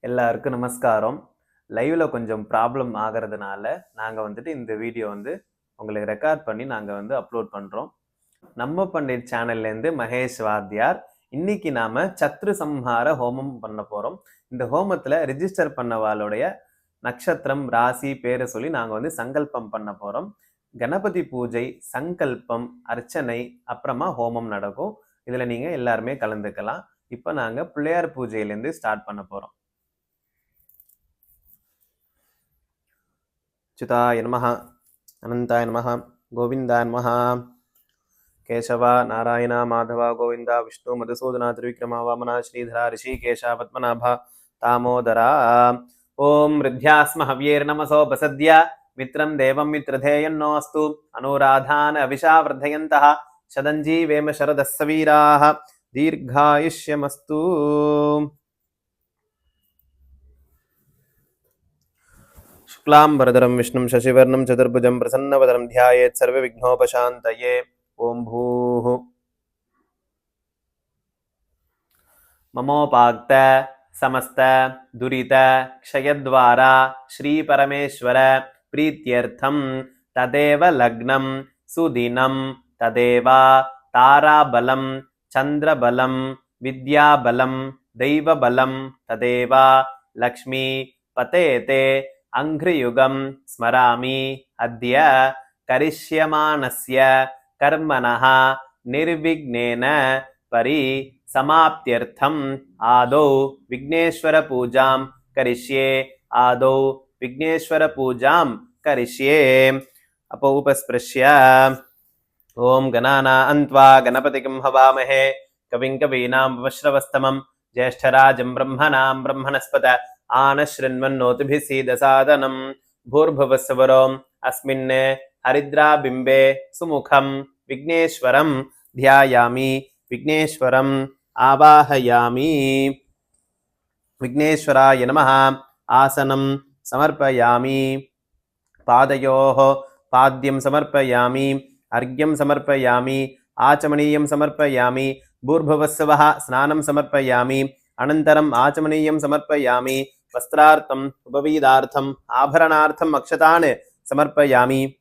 எல்லாருக்கும் நமஸ்காரம். லைவ்ல கொஞ்சம் ப்ராப்ளம் ஆகிறதுனால நாங்கள் வந்துட்டு இந்த வீடியோ வந்து உங்களுக்கு ரெக்கார்ட் பண்ணி நாங்கள் வந்து அப்லோட் பண்ணுறோம். நம்ம பண்டிட் சேனல்லேருந்து மகேஷ் வாத்தியார். இன்னைக்கு நாம சத்ரு சம்ஹார ஹோமம் பண்ண போகிறோம். இந்த ஹோமத்தில் ரிஜிஸ்டர் பண்ணவாளுடைய நட்சத்திரம் ராசி பேரை சொல்லி நாங்கள் வந்து சங்கல்பம் பண்ண போகிறோம். கணபதி பூஜை, சங்கல்பம், அர்ச்சனை, அப்புறமா ஹோமம் நடக்கும். இதில் நீங்கள் எல்லாருமே கலந்துக்கலாம். இப்போ நாங்கள் பிள்ளையார் பூஜையிலேருந்து ஸ்டார்ட் பண்ண போகிறோம். च्युताय नमः, अनंताय नमः, गोविंदाय नमः. केशव नारायण माधव गोविंद विष्णु मधुसूदन त्रिविक्रमा वामन श्रीधर ऋषिकेश पद्मनाभ दामोदरा. ओम हृद्यास्म हव्येर्नमसोपसद्य मित्रं देवं मित्रधेयन्नोऽस्तु अनुराधान अविशा वर्धयन्तः शतञ्जीवेम शरदः वीराः दीर्घायुष्यमस्तु. शुक्लांबरधरं विष्णुं शशिवर्णं चतुर्भुजं प्रसन्नवदनं ध्यायेत् सर्वविघ्नोपशान्तये. ओं भूः ममोपाक्त समस्त दुरित क्षयद्वारा श्री परमेश्वर प्रीत्यर्थं तदेव लग्नं सुदिनं तदेव ताराबलं चंद्रबलं विद्याबलं दैवबलं तदेव लक्ष्मी पतेते अंघ्रियुगं स्मरामि अद्य करिष्यमाणस्य कर्मणः निर्विघ्नेन परि समाप्त्यर्थम् आदौ विघ्नेश्वर पूजां करिष्ये. आदौ विघ्नेश्वर पूजां करिष्ये. अपौपस्पृश्य ओम गणानान्त्वा गणपतिं हवामहे कविं कवीनां वश्रवस्तमं ज्येष्ठराजं ब्रह्मणां ब्रह्मणस्पत आनशृण्वन्नोतिभिः सीदसादनं. भूर्भुवस्सुवरोम् अस्मिन् हरिद्राबिम्बे सुमुखं विघ्नेश्वरं ध्यायामि. विघ्नेश्वरम् आवाहयामि. विघ्नेश्वराय नमः. आसनं समर्पयामि. पादयोः पाद्यं समर्पयामि. अर्घ्यं समर्पयामि. आचमनीयं समर्पयामि. भूर्भुवस्सवः स्नानं समर्पयामि. अनन्तरम् आचमनीयं समर्पयामि. वस्त्रार्थम् उपवीदार्थम् आभरणार्थम् अक्षतान् समर्पयामि.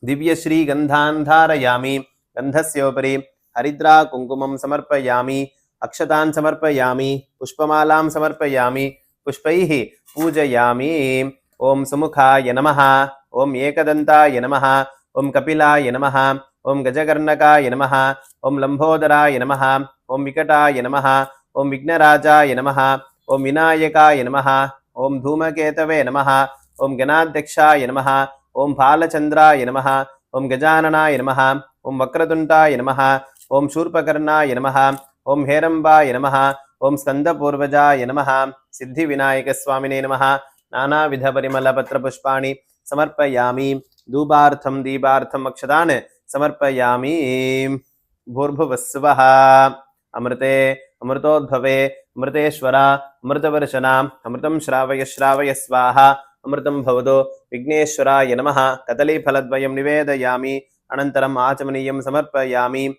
दिव्यश्रीगन्धान् धारयामि. गन्धस्योपरि हरिद्रा कुङ्कुमं समर्पयामि. अक्षतान् समर्पयामि. पुष्पमालां समर्पयामि. पुष्पैः पूजयामि. ओम सुमुखाय नमः. ओम एकदन्ताय नमः. ओम कपिलाय नमः. ओम गजकर्णकाय नमः. ओम लंबोदराय नमः. ओम विकटाय नमः. ओम विघ्नराजाय नमः. ओम विनायकाय नमः. ओम धूमकेतवे नमः. ओम गणाध्यक्षाय नमः. ओम फालचंद्राय नमः. ओम गजाननाय नमः. ओम वक्रतुण्डाय नमः. ओम शूर्पकर्णाय नमः. ओम हेरंबाय नमः. ओम स्कंदपूर्वजाय नमः. सिद्धिविनायकस्वामिने नमः. नानाविध परिमलपत्रपुष्पाणि समर्पयामि. धूपार्थं दीपार्थम् अक्षतान् समर्पयामि. भूर्भुवस्सुवः अमृते अमृतोद्भवे अमृतेश्वरा अमृतवर्षना अमृतं श्रावय श्रावय स्वाहा. अमृतं भवतु. विघ्नेश्वराय नमः. कदलीफलद्वयं निवेदयामि. अनन्तरम् आचमनीयं समर्पयामि.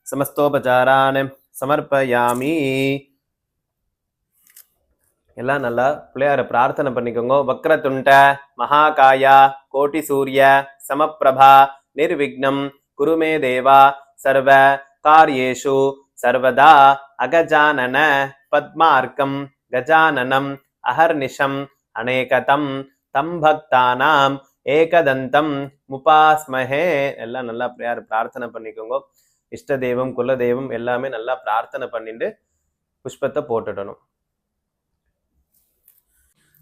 समस्तोपचारान् समर्पयामि. எல்லாம் நல்லா பிள்ளையார பிரார்த்தனை பண்ணிக்கோங்க. வக்ரதுண்ட மகாகாயா கோட்டி சூரிய சமப்பிரபா நிர்விக்னம் குருமே தேவா சர்வ காரியேஷு சர்வதா அகஜானன பத்மார்க்கம் கஜானனம் அஹர்நிஷம் அநேகதம் தம் பக்தானாம் ஏகதந்தம் முபாஸ்மஹே. எல்லாம் நல்லா பிள்ளையார பிரார்த்தனை பண்ணிக்கோங்க. இஷ்ட தெய்வம் குல தெய்வம் எல்லாமே நல்லா பிரார்த்தனை பண்ணிட்டு புஷ்பத்தை போட்டுடணும்.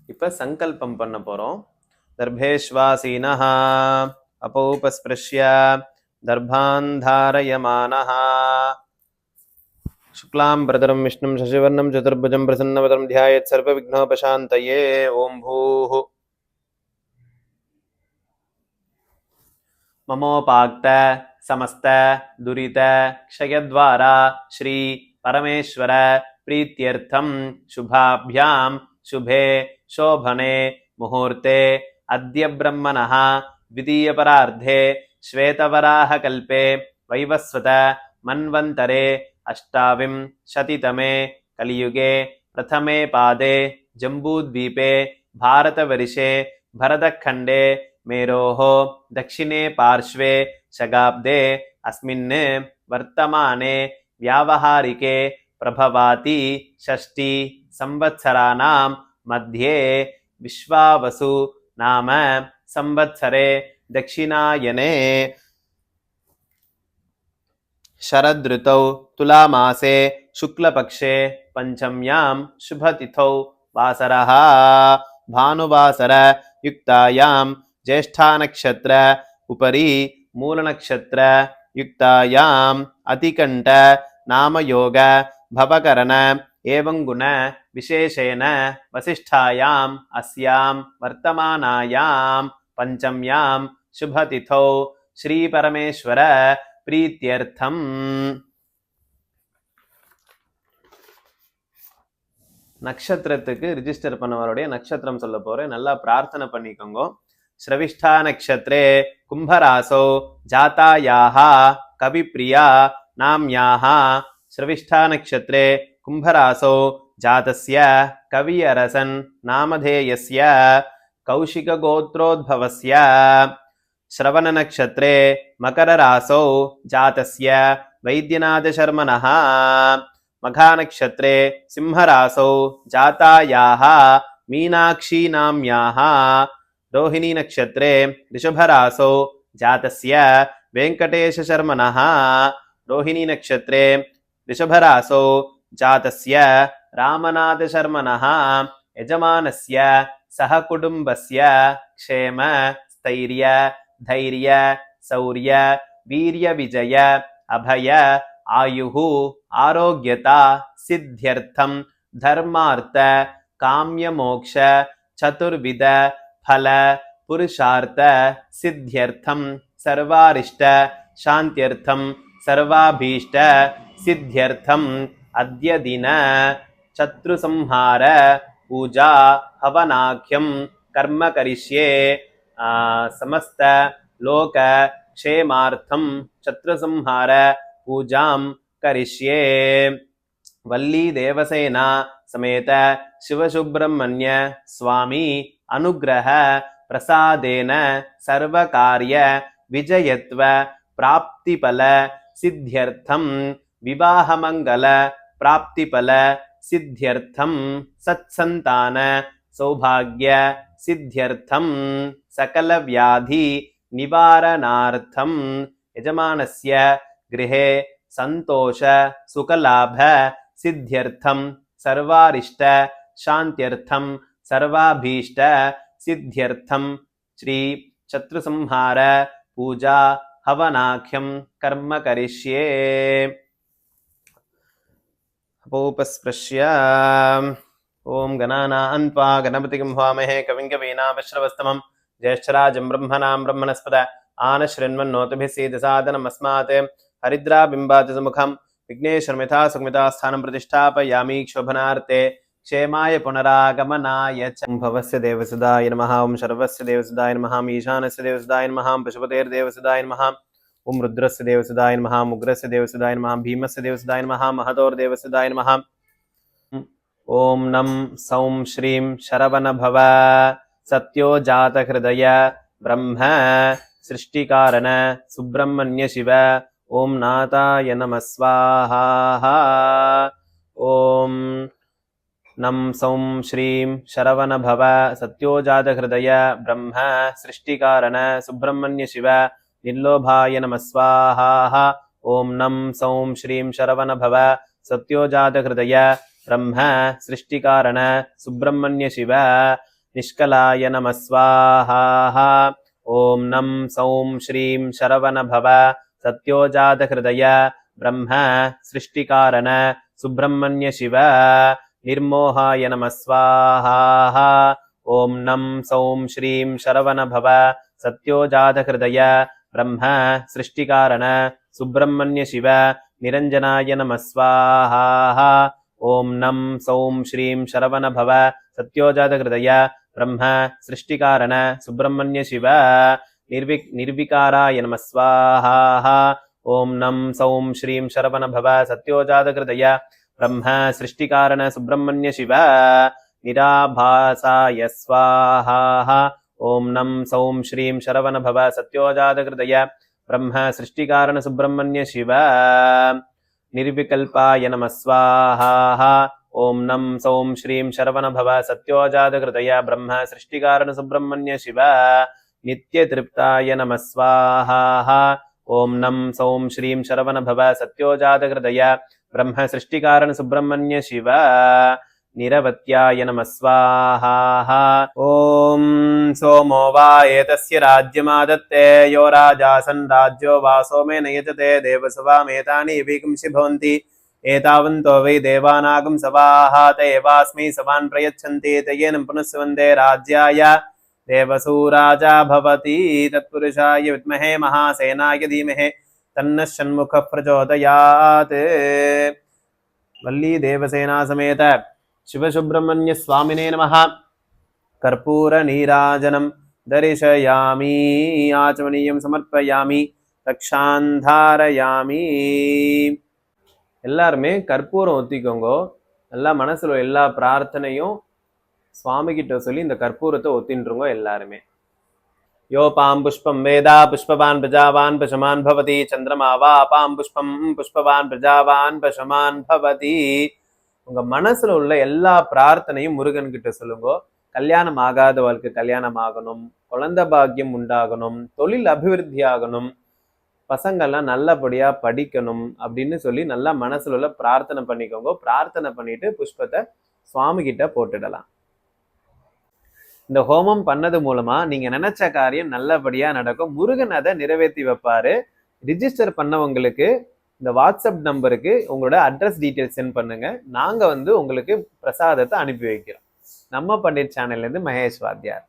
இப்ப சங்கல்பம் பண்ண போறோம். தர்பேஷ்வாசீனஹ அப்பௌபஸ்பிருஷ்ய தர்பான் தாரயமானஹ शुक्लांबरधरं विष्णुं शशिवर्णं चतुर्भुजं प्रसन्नवदनं ध्यायेत् सर्वविघ्नोपशान्तये. ओं भूः ममोपाक्त समस्त दुरित क्षयद्वारा श्री परमेश्वर प्रीत्यर्थं शुभाभ्यां शुभे शोभने मुहूर्ते अद्य ब्रह्मणः द्वितीयपरार्धे श्वेतवराहकल्पे वैवस्वत मन्वन्तरे अष्टाविंशतितमे कलियुगे प्रथमे पादे जम्बूद्वीपे भारतवर्षे भरतखण्डे मेरोः दक्षिणे पार्श्वे शगाब्दे अस्मिन् वर्तमाने व्यावहारिके प्रभवाति षष्ठी संवत्सराणां मध्ये विश्वावसु नाम संवत्सरे दक्षिणायने शरदृतौ तुलामासे शुक्लपक्षे पंचम्यां शुभतिथौ वासरः भानुवासर युक्तायां ज्येष्ठानक्षत्र उपरि मूलनक्षत्र युक्तायाम् अतिकण्ठ नामयोग भवकरण एवं गुण विशेषेण वसिष्ठायाम् अस्यां वर्तमानायां पंचम्यां शुभतिथौ श्री परमेश्वर प्रीत्यर्थम நட்சத்திரத்துக்கு ரிஜிஸ்டர் பண்ணவருடைய நட்சத்திரம் சொல்ல போறேன். நல்லா பிரார்த்தனை பண்ணிக்கோங்க. ஸ்ரவிஷ்டா நக்ஷத்ரே கும்பராசோ ஜாதாயாஹ கவிப்ரியா நாம்யாஹ ஸ்ரவிஷ்டா நக்ஷத்ரே கும்பராசோ ஜாதஸ்ய கவியரசன் நாமதேயஸ்ய கௌஷிககோத்ரோத்பவஸ்ய श्रवण नक्षत्रे मकर रासौ जातस्य वैद्यनाथ शर्मणः मघा नक्षत्रे सिंह रासौ जातायाः मीनाक्षी नाम्याः रोहिणी नक्षत्रे ऋषभ रासौ जातस्य वेंकटेश शर्मणः रोहिणी नक्षत्रे ऋषभ रासौ जातस्य रामनाथ शर्मणः यजमानस्य सहकुटुम्बस्य क्षेम स्थैर्य धैर्य शौर्य वीर्य विजय अभय आयुः आरोग्यता सिद्ध्यर्थम धर्मार्थ काम्य मोक्ष चतुर्विध फल पुरुषार्थ सिद्ध्यर्थम सर्वारिष्ट शांत्यर्थम सर्वाभीष्ट सिद्ध्यर्थम अद्य दिन शत्रु संहार पूजा हवनाख्यम कर्म करिष्ये समस्त लोक क्षेमार्थम शत्रु संहार पूजां करिष्ये वल्ली देवसेना समेत शिवसुब्रह्मण्य स्वामी अनुग्रह प्रसादेन सर्वकार्य विजयत्व प्राप्तिफल सिद्ध्यर्थम विवाह मंगल प्राप्तिफल सिद्ध्यर्थम सत्संतान सौभाग्य सिद्ध्यर्थम सकल व्याधि निवारणार्थम यजमानस्य गृहे संतोष सुखलाभ सिद्ध्यर्थम सर्वारिष्ट शांत्यर्थम सर्वाभीष्ट सिद्ध्यर्थम श्री शत्रु संहार पूजा हवनाख्यम कर्म करिष्ये अपोपस्पृश्य ओम गणानां त्वा गणपतिं हवामहे कविं कवीनामश्रवस्तमं ज्येष्ठराजं ब्रह्मणां ब्रह्मणस्पद आनशृण्वन्नोतिभिः सीदसादनमस्मात् हरिद्राबिम्बात् सुमुखं विघ्नेश्वरमिथा सुमिता स्थानं प्रतिष्ठापयामि क्षोभनार्थे क्षेमाय पुनरागमनाय च भवस्य देवसुदाय नमः ओं शर्वस्य देवसुदाय नमः ईशानस्य देवसुदाय नमः पशुपतेर्देवसुदाय नमः ओं रुद्रस्य देवसुदाय नमः उग्रस्य देवसुदाय नमः भीमस्य देवसुदाय नमः महतोर्देवसुदाय नमः ओं नम सौं श्रीं शरवणभव सत्यो जात हृदय ब्रह्म सृष्टिकारण सुब्रह्मण्य शिव ओं नाथाय नमः स्वाहा ओं नम सौं श्रीं शरवणभव सत्यो जात हृदय ब्रह्म सृष्टिकारण सुब्रह्मण्य शिव निर्लोभाय नमः स्वाहा ओं नम सौं श्रीं शरवणभव सत्यो जात हृदय ब्रह्म सृष्टिकारण सुब्रह्मण्य शिव निष्कलाय नमः स्वाहा ओं नम सौं श्रीं शरवणभव सत्योजात हृदय ब्रह्म सृष्टिकारण सुब्रह्मण्य शिव निर्मोहाय नमः स्वाहा ओं नम सौं श्रीं शरवणभव सत्योजात हृदय ब्रह्म सृष्टिकारण सुब्रह्मण्य शिव निरंजनाय नमः स्वाहा ओं नम सौं श्रीं शरवणभव सत्योजात हृदय ब्रह्म सृष्टिकारण सुब्रह्मण्य शिव निर्विकाराय नमः स्वाहा ओं नम सौं श्रीं शरवणभव सत्योजात हृदय ब्रह्म सृष्टिकारण सुब्रह्मण्य शिव निराभासाय स्वाहा। ओम नम सौं श्रीं शरवणभव सत्योजातहृदय ब्रह्म सृष्टिकारण सुब्रह्मण्य शिव निर्विकल्पाय नमः स्वाहा। ओम नम सौं श्रीं शरवणभव सत्योजातहृदय ब्रह्म सृष्टिकारण सुब्रह्मण्य शिव नित्यतृप्ताय नमः स्वाहा। ओम नम सौं श्रीं शरवणभव सत्योजातहृदय ब्रह्म सृष्टिकारण सुब्रह्मण्य शिव निरवत्याय नमः स्वाहा। ओम सोमो वा एतस्य राज्यमादत्ते यो राजासन् राज्यो वा सोमेन यजते देवसभामेतानि विगुंसि भवन्ति एतावन्तो वै देवानागं सवाः ते एवास्मै सवान् प्रयच्छन्ति तेन पुनस्वन्दे राज्याय देवसूराजा भवति तत्पुरुषाय विद्महे महासेनाय धीमहि तन्नः षण्मुखः प्रचोदयात्। वल्ली देवसेना समेत शिवसुब्रह्मण्य स्वामिने नमः। कर्पूर नीराजनं दर्शयामि आचमनीयं समर्पयामि रक्षान्धारयामि। எல்லாருமே கற்பூரம் ஒத்திக்கோங்க. நல்லா மனசுல எல்லா பிரார்த்தனையும் சுவாமி கிட்ட சொல்லி இந்த கற்பூரத்தை ஒத்தின்றுங்க எல்லாருமே. யோபாம் புஷ்பம் வேதா புஷ்பவான் பிரஜாவான் பசமான் பவதி சந்திரமா வா அபாம் புஷ்பம் புஷ்பவான் பிரஜாவான் பசமான் பவதி. உங்க மனசுல உள்ள எல்லா பிரார்த்தனையும் முருகன் கிட்ட சொல்லுங்க. கல்யாணம் ஆகாதவர்களுக்கு கல்யாணம் ஆகணும், குழந்தை பாக்கியம் உண்டாகணும், தொழில் அபிவிருத்தி ஆகணும், பசங்கள்லாம் நல்லபடியா படிக்கணும் அப்படின்னு சொல்லி நல்லா மனசுல உள்ள பிரார்த்தனை பண்ணிக்கோங்க. பிரார்த்தனை பண்ணிட்டு புஷ்பத்தை சுவாமி கிட்ட போட்டுடலாம். இந்த ஹோமம் பண்ணது மூலமா நீங்க நினைச்ச காரியம் நல்லபடியா நடக்கும். முருகன் அதை நிறைவேற்றி வைப்பாரு. ரிஜிஸ்டர் பண்ணவங்களுக்கு இந்த வாட்ஸ்அப் நம்பருக்கு உங்களோட அட்ரஸ் டீட்டெயில்ஸ் சென்ட் பண்ணுங்க. நாங்க உங்களுக்கு பிரசாதத்தை அனுப்பி வைக்கிறோம். நம்ம பண்டிட் சேனல்ல இருந்து மகேஷ் வாத்தியார்.